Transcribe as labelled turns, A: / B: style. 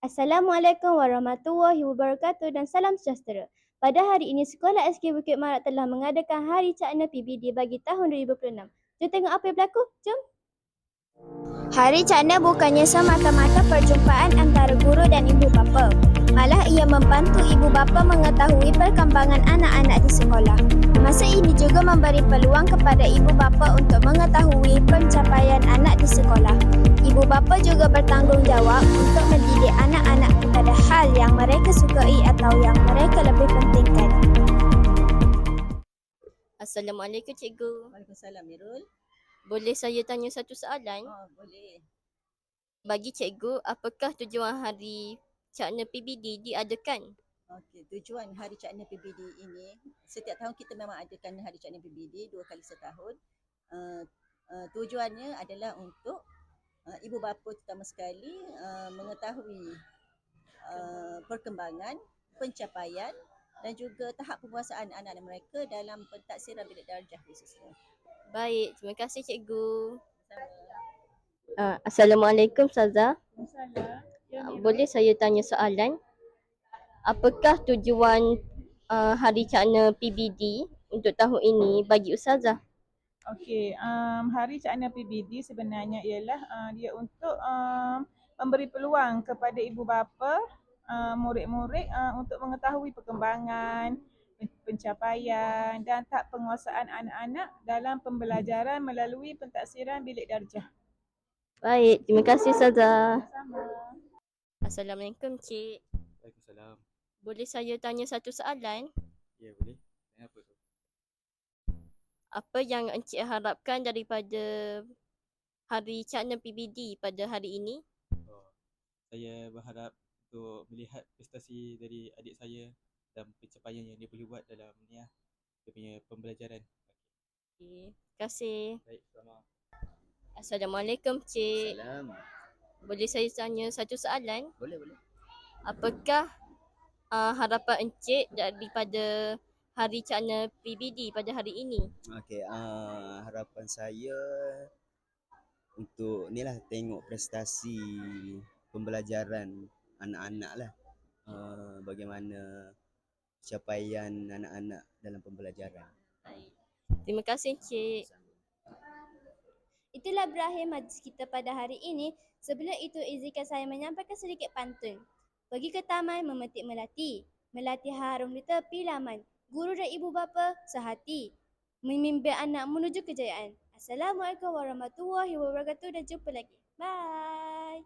A: Assalamualaikum warahmatullahi wabarakatuh dan salam sejahtera. Pada hari ini, Sekolah SK Bukit Marak telah mengadakan Hari Cakna PBD bagi tahun 2026. Jom tengok apa yang berlaku. Jom. Hari Cakna bukannya semata-mata perjumpaan antara guru dan ibu bapa. Malah ia membantu ibu bapa mengetahui perkembangan anak-anak di sekolah. Masa ini juga memberi peluang kepada ibu bapa untuk mengetahui pencapaian anak di sekolah. Ibu bapa juga bertanggungjawab untuk mendidik anak-anak kepada hal yang mereka sukai atau yang mereka lebih pentingkan.
B: Assalamualaikum cikgu.
C: Waalaikumsalam Mirul.
B: Boleh saya tanya satu soalan?
C: Boleh.
B: Bagi cikgu, apakah tujuan Hari Cakna PBD diadakan?
C: Okey, tujuan Hari Cakna PBD ini, setiap tahun kita memang adakan Hari Cakna PBD 2 kali setahun. Tujuannya adalah untuk ibu bapa terutama sekali mengetahui perkembangan, pencapaian dan juga tahap penguasaan anak-anak mereka dalam pentaksiran bilik darjah khususnya.
B: Baik, terima kasih cikgu. Assalamualaikum Ustazah. Boleh saya tanya soalan? Apakah tujuan Hari Cakna PBD untuk tahun ini bagi Ustazah?
D: Okey, Hari Cakna PBD sebenarnya ialah dia untuk memberi peluang kepada ibu bapa, murid-murid untuk mengetahui perkembangan, pencapaian dan tahap penguasaan anak-anak dalam pembelajaran melalui pentaksiran bilik darjah.
B: Baik, terima kasih Ustazah.
D: Sama.
B: Assalamualaikum Cik.
E: Waalaikumsalam.
B: Boleh saya tanya satu soalan?
E: Ya, boleh. Kenapa tu?
B: Apa yang Encik harapkan daripada Hari Cakna PBD pada hari ini?
E: Saya berharap untuk melihat prestasi dari adik saya dan pencapaian yang dia boleh buat dalam ni lah, dia punya pembelajaran.
B: Okay. Terima kasih.
E: Baik, sama.
B: Assalamualaikum Cik.
F: Salam.
B: Boleh saya tanya satu soalan?
F: Boleh.
B: Apakah harapan Encik daripada Hari Cakna PBD pada hari ini?
F: Okey, harapan saya untuk ni lah, tengok prestasi pembelajaran anak-anak lah. Bagaimana capaian anak-anak dalam pembelajaran.
B: Baik. Terima kasih Encik.
A: Itulah berakhir majlis kita pada hari ini. Sebelum itu, izinkan saya menyampaikan sedikit pantun. Pergi ke taman memetik melati. Melati harum di tepi laman. Guru dan ibu bapa sehati. Memimpin anak menuju kejayaan. Assalamualaikum warahmatullahi wabarakatuh dan jumpa lagi. Bye.